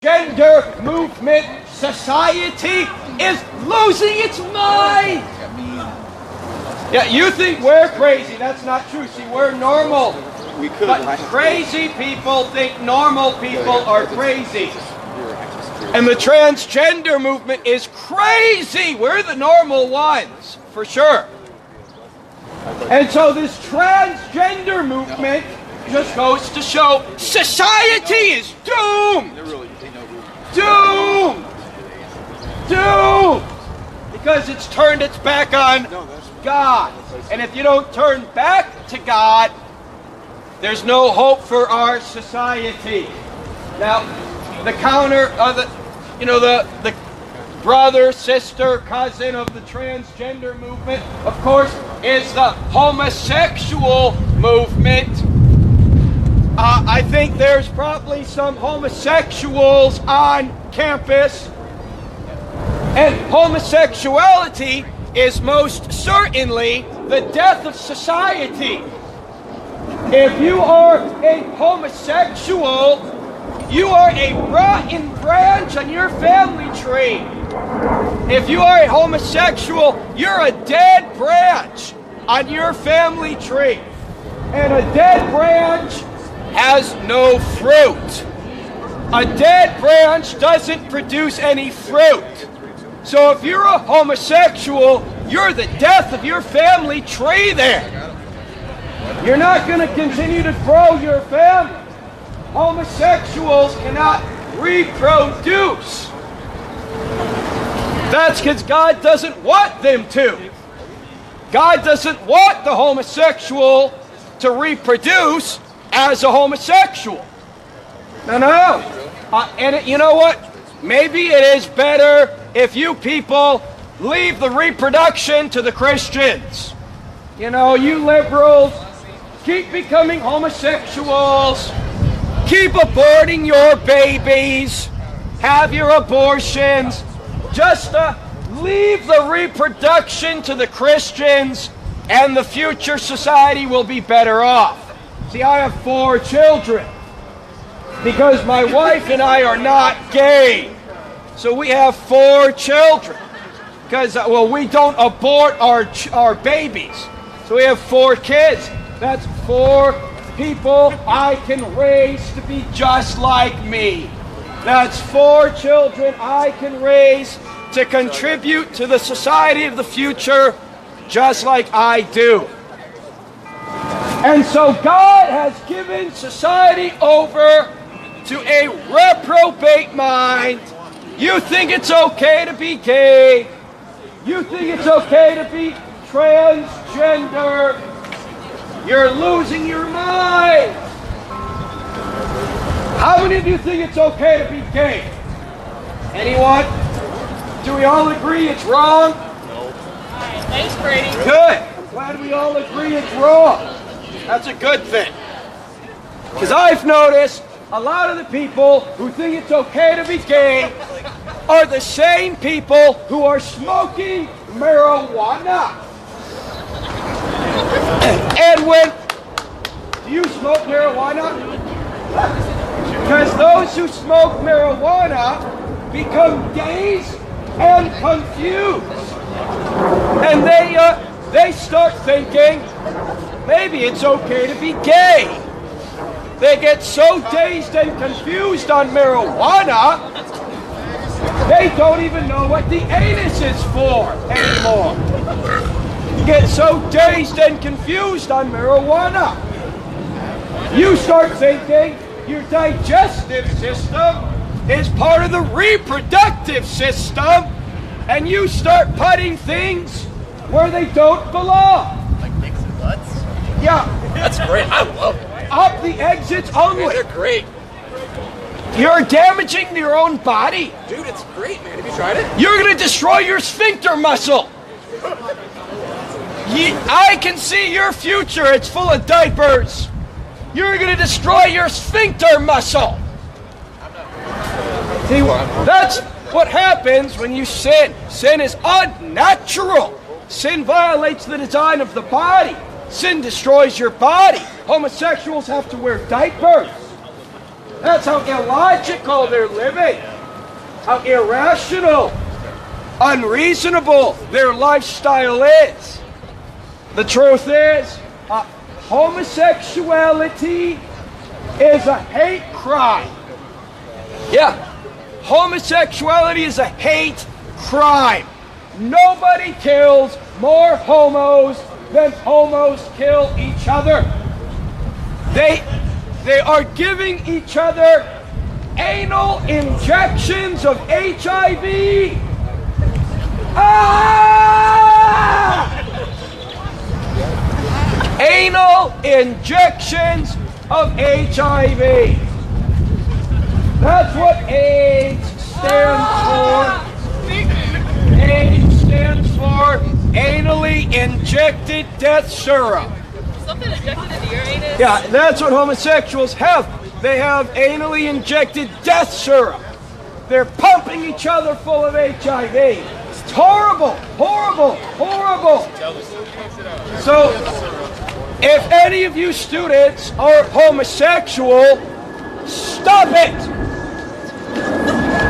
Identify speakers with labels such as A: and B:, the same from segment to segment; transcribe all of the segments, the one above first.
A: Gender movement society is losing its mind. Yeah, you think we're crazy. That's not true. See, we're normal. But crazy people think normal people are crazy. And the transgender movement is crazy. We're the normal ones, for sure. And so this transgender movement just goes to show society is doomed. Doomed! Doomed! Because it's turned its back on God. And if you don't turn back to God, there's no hope for our society. Now, the counter, the brother, sister, cousin of the transgender movement, of course, is the homosexual movement. I think there's probably some homosexuals on campus, and homosexuality is most certainly the death of society. If you are a homosexual, you are a rotten branch on your family tree. If you are a homosexual, you're a dead branch on your family tree. And a dead branch has no fruit. A dead branch doesn't produce any fruit. So if you're a homosexual, you're the death of your family tree there. You're not going to continue to grow your family. Homosexuals cannot reproduce. That's because God doesn't want them to. God doesn't want the homosexual to reproduce as a homosexual. No. And you know what? Maybe it is better if you people leave the reproduction to the Christians. You know, you liberals, keep becoming homosexuals, keep aborting your babies, have your abortions, just leave the reproduction to the Christians, and the future society will be better off. See, I have 4 children because my wife and I are not gay. So we have 4 children because, we don't abort our babies. So we have 4 kids. That's 4 people I can raise to be just like me. That's 4 children I can raise to contribute to the society of the future just like I do. And so God has given society over to a reprobate mind. You think it's okay to be gay. You think it's okay to be transgender. You're losing your mind. How many of you think it's okay to be gay? Anyone? Do we all agree it's wrong?
B: No. Alright, thanks, Brady.
A: Good. I'm glad we all agree it's wrong. That's a good thing. Because I've noticed a lot of the people who think it's okay to be gay are the same people who are smoking marijuana. And do you smoke marijuana? Because those who smoke marijuana become dazed and confused. And they start thinking, maybe it's okay to be gay. They get so dazed and confused on marijuana, they don't even know what the anus is for anymore. Get so dazed and confused on marijuana. You start thinking your digestive system is part of the reproductive system, and you start putting things where they don't belong.
B: Like dicks and butts?
A: Yeah.
B: That's great. I love it.
A: Up the exits only.
B: They're great.
A: You're damaging your own body.
B: Dude, it's great, man. Have you tried it?
A: You're going to destroy your sphincter muscle. I can see your future. It's full of diapers. You're going to destroy your sphincter muscle. See, that's what happens when you sin. Sin is unnatural. Sin violates the design of the body. Sin destroys your body. Homosexuals have to wear diapers. That's how illogical they're living. How irrational, unreasonable their lifestyle is. The truth is, homosexuality is a hate crime. Yeah, homosexuality is a hate crime. Nobody kills more homos than homos kill each other. They are giving each other anal injections of HIV. Anal injections of HIV. That's what AIDS stands for. AIDS stands for anally injected death serum.
B: Something injected into your anus?
A: Yeah, that's what homosexuals have. They have anally injected death serum. They're pumping each other full of HIV. It's horrible, horrible, horrible. So, if any of you students are homosexual, stop it.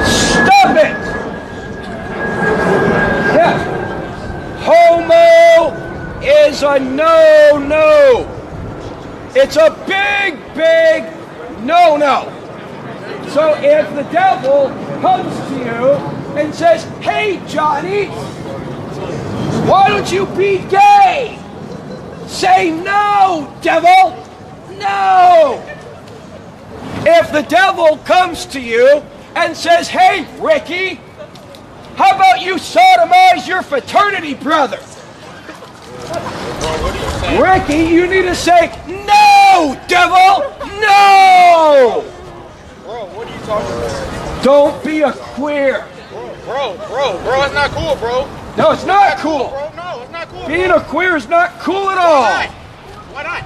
A: Stop it. Yeah. Homo is a no-no. It's a big, big no-no. So if the devil comes to you and says, "Hey, Johnny, why don't you be gay?" Say, "No, devil, no." If the devil comes to you and says, "Hey, Ricky, how about you sodomize your fraternity brother?" Ricky, you need to say, "No, devil, no."
C: Bro, what are you talking about?
A: Don't be a queer.
C: Bro, it's not cool, bro.
A: No, it's not cool.
C: Bro, no, it's not cool.
A: Being a queer is not cool at all.
C: Why not?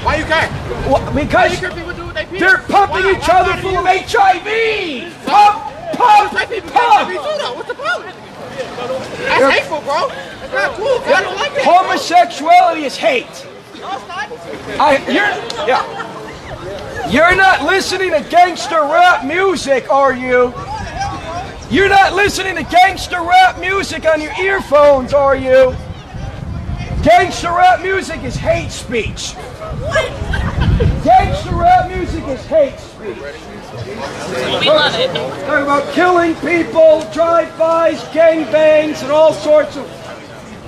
C: Why you can't?
A: Well, because they're pumping each other full of HIV. Pump, pump, pump.
C: What's the problem? That's hateful, bro. It's not cool. I don't like it.
A: Homosexuality is hate.
C: No, it's not.
A: You're not listening to gangster rap music, are you? You're not listening to gangster rap music on your earphones, are you? Gangster rap music is hate speech. Gangster rap music is hate speech.
B: We love it.
A: Talking about killing people, drive-bys, gangbangs, and all sorts of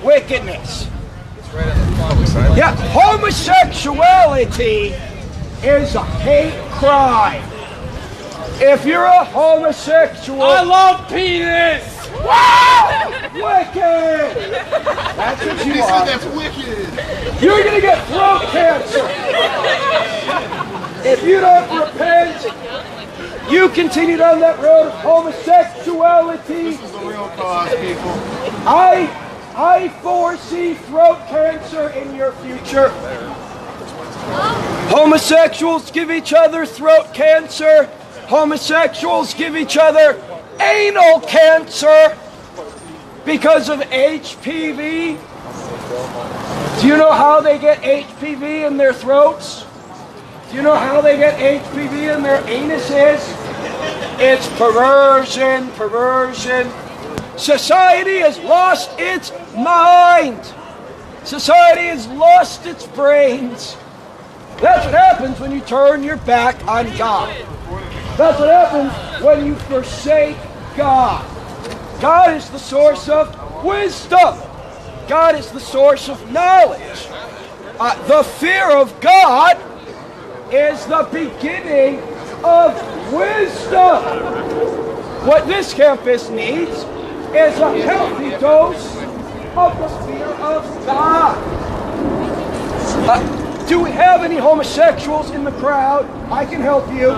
A: wickedness. Yeah, homosexuality is a hate crime. If you're a homosexual,
D: I love penis!
A: wicked! That's what you
C: He
A: are.
C: said that's wicked.
A: You're gonna get throat cancer. If you don't repent, you continue down that road of homosexuality.
C: This is the real cause, people.
A: I foresee throat cancer in your future. Homosexuals give each other throat cancer. Homosexuals give each other anal cancer because of HPV. Do you know how they get HPV in their throats? Do you know how they get HPV in their anuses? It's perversion, perversion. Society has lost its mind. Society has lost its brains. That's what happens when you turn your back on God. That's what happens when you forsake God. God is the source of wisdom. God is the source of knowledge. The fear of God is the beginning of wisdom. What this campus needs is a healthy dose of the fear of God. Do we have any homosexuals in the crowd? I can help you.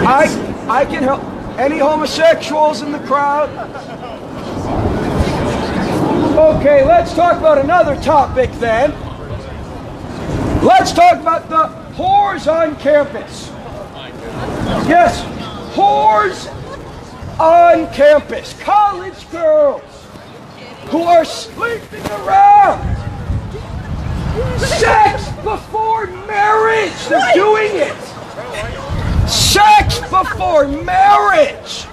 A: I can help. Any homosexuals in the crowd? Okay, let's talk about another topic then. Let's talk about the whores on campus. Yes, whores on campus. College girls who are sleeping around. Sex before marriage. They're doing it. Sex before marriage.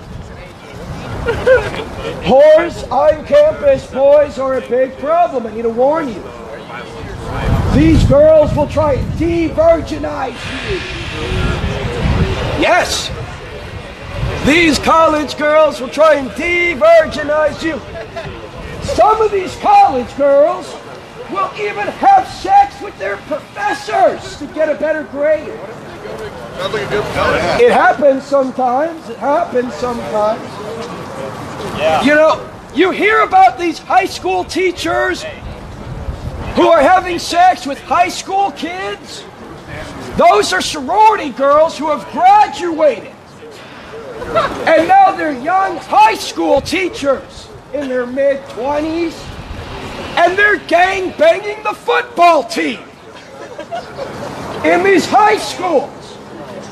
A: Whores on campus, boys, are a big problem. I need to warn you. These girls will try and de-virginize you. Yes. These college girls will try and de-virginize you. Some of these college girls will even have sex with their professors to get a better grade. It happens sometimes. It happens sometimes. Yeah. You know, you hear about these high school teachers who are having sex with high school kids. Those are sorority girls who have graduated. And now they're young high school teachers in their mid-20s. And they're gang banging the football team in these high schools.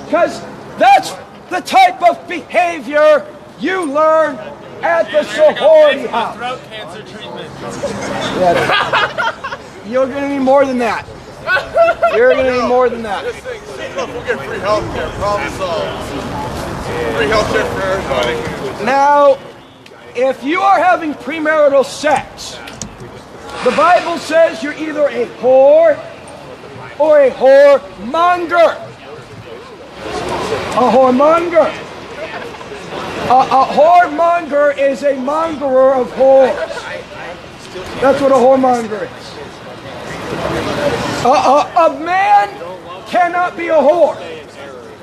A: Because that's the type of behavior you learn at the sorority house.
D: Throat cancer treatment.
A: You're going to need more than that. You're going to need more than that.
C: We'll get free health care, problem solved. Free health care for everybody.
A: Now, if you are having premarital sex, the Bible says you're either a whore or a whoremonger. A whoremonger. A whoremonger is a mongerer of whores. That's what a whoremonger is. A man cannot be a whore.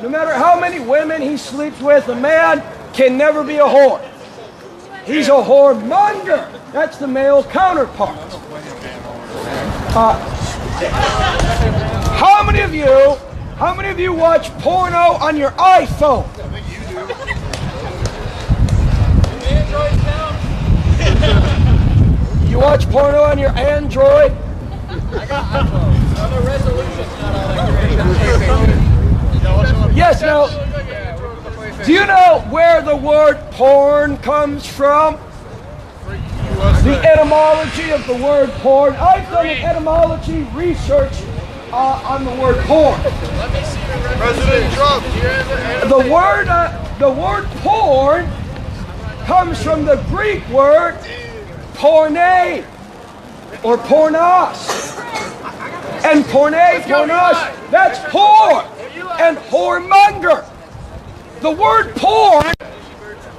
A: No matter how many women he sleeps with, a man can never be a whore. He's a whoremonger. That's the male counterpart. How many of you watch porno on your iPhone? You watch porno on your Android?
D: I got iPhone. The resolution's not all that great.
A: Yes, now, do you know where the word porn comes from? The etymology of the word porn. I've done an etymology research on the word porn.
C: President Trump.
A: The word porn comes from the Greek word porne or pornos. And pornos, that's whore and whoremonger. The word porn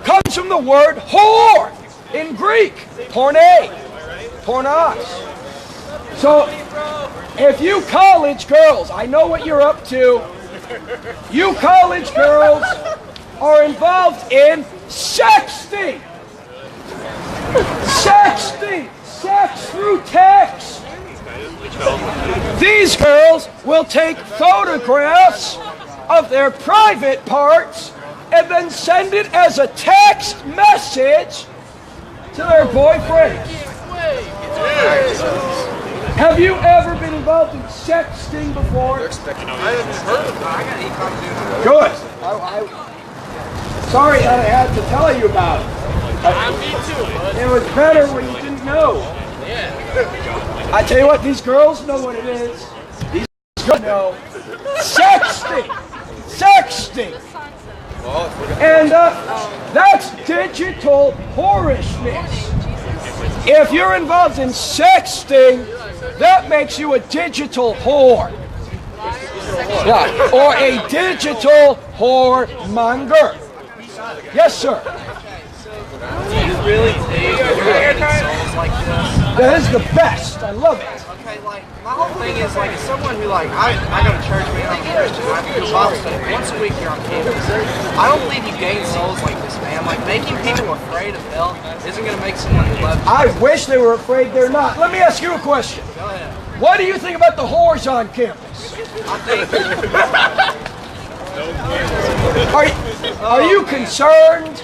A: comes from the word whore in Greek, porne, pornos. So if you college girls, I know what you're up to. You college girls are involved in sexting. Sexting. Sex through text. These girls will take photographs of their private parts and then send it as a text message to their boyfriends. Have you ever been involved in sexting before? Good. Sorry that I had to tell you about it.
D: Me too, bud.
A: It was better when you didn't know.
D: Yeah.
A: I tell you what, these girls know what it is. These girls know. Sexting. Sexting. And that's digital whorishness. If you're involved in sexting, that makes you a digital whore. Yeah, or a digital whoremonger. Yes, sir.
E: Really souls like this.
A: That is the best. I love it.
E: Okay, like my whole thing is like as someone who like I go to church, man, I'm a Christian, I do a Bible study once a week here on campus. I don't believe you gain souls like this, man. Like making people afraid of hell isn't gonna make someone who loves you.
A: I wish they were afraid they're not. Let me ask you a question.
E: Go ahead.
A: What do you think about the whores on campus?
E: I think
A: Are you concerned?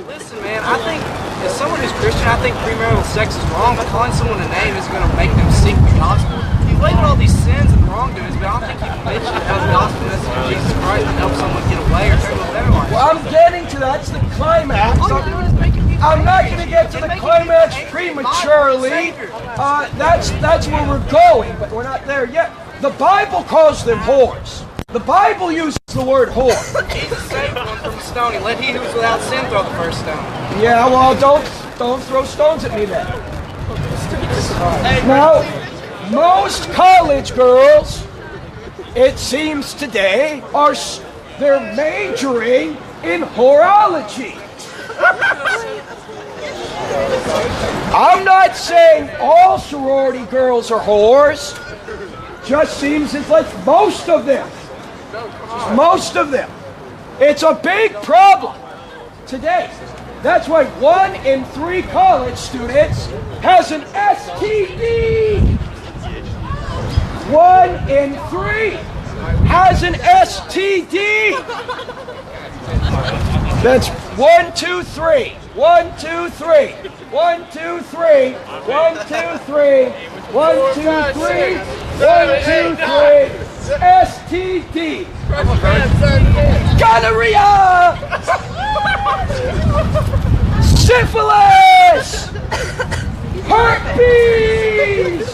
E: listen, man, I think as someone who's Christian, I think premarital sex is wrong, but calling someone a name isn't gonna make them seek the gospel. You label all these sins and wrongdoings, but I don't think you can mention it as the gospel message of Jesus Christ and help someone get away or live a better life.
A: Well, I'm getting to that. That's the climax.
E: All you're doing is making people
A: I'm not
E: angry.
A: going to get to the
E: You're making
A: climax
E: people angry.
A: prematurely. That's where we're going, but we're not there yet. The Bible calls them whores. The Bible uses the word whore?
E: Jesus saved one from stoning. Let he who is without sin throw the first stone.
A: Yeah, well, don't throw stones at me then. Now, most college girls, it seems today, they're majoring in horology. I'm not saying all sorority girls are whores. Just seems it's like most of them. Most of them. It's a big problem today. That's why 1 in 3 college students has an STD. 1 in 3 has an STD. That's 1, 2, 3. 1, 2, 3. 1, 2, 3. 1, 2, 3. 1, 2, 3. 1, 2, 3. STD. Gonorrhea. Syphilis. Herpes.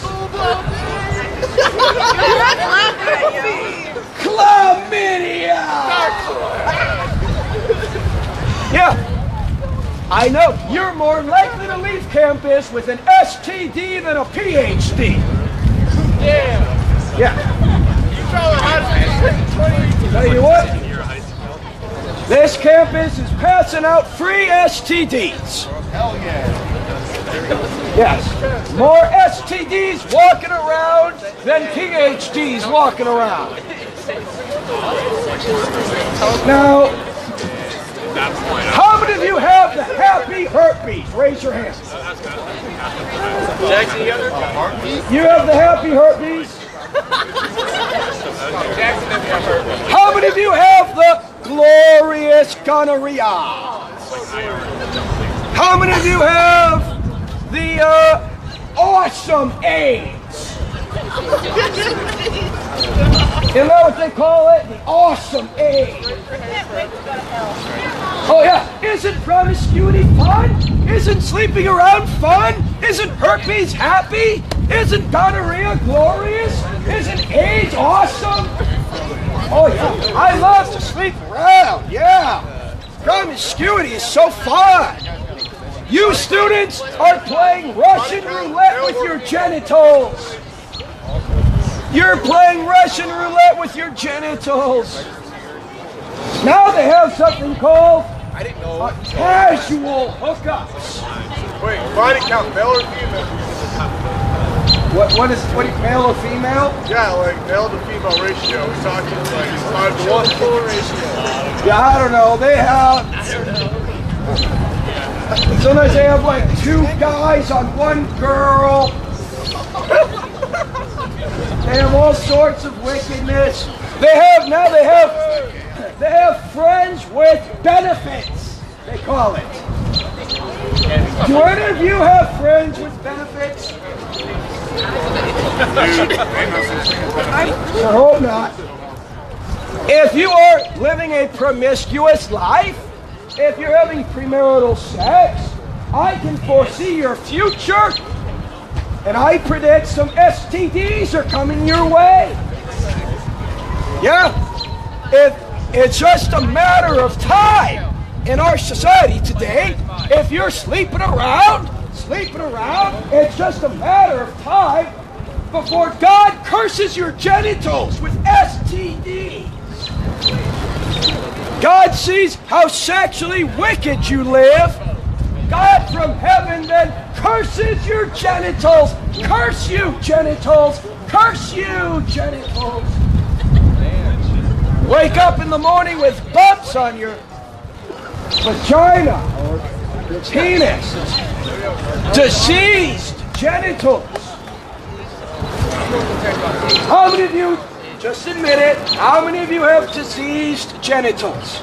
A: Chlamydia. Yeah, I know. You're more likely to leave campus with an STD than a PhD. Yeah. Tell you what, this campus is passing out free STDs.
C: Hell yeah.
A: Yes, more STDs walking around than PhDs walking around. Now, how many of you have the happy herpes? Raise your hand.
D: Jackson, you have herpes?
A: You have the happy herpes?
D: Jackson doesn't have herpes.
A: How many of you have the glorious gonorrhea? How many of you have the awesome AIDS? You know what they call it? The awesome AIDS. Oh yeah, isn't promiscuity fun? Isn't sleeping around fun? Isn't herpes happy? Isn't gonorrhea glorious? Isn't AIDS awesome? Oh yeah, I love to sleep around, yeah. Promiscuity is so fun. You students are playing Russian roulette with your genitals. You're playing Russian roulette with your genitals. Now they have something called casual hookups.
C: Wait, body count, male or female?
A: What is male or female?
C: Yeah, like male to female ratio. We're talking like 5 to 1 ratio.
A: Yeah, I don't know. They have. Sometimes they have like 2 guys on 1 girl. They have all sorts of wickedness. They have friends with benefits, they call it. Do any of you have friends with benefits? I hope not. If you are living a promiscuous life, if you're having premarital sex, I can foresee your future, and I predict some STDs are coming your way. Yeah, it's just a matter of time in our society today. If you're sleeping around, it's just a matter of time before God curses your genitals with STDs. God sees how sexually wicked you live. God from heaven then curses your genitals. Curse you, genitals. Curse you, genitals. Wake up in the morning with bumps on your vagina or your penis. Diseased genitals. How many of you, just admit it, how many of you have diseased genitals?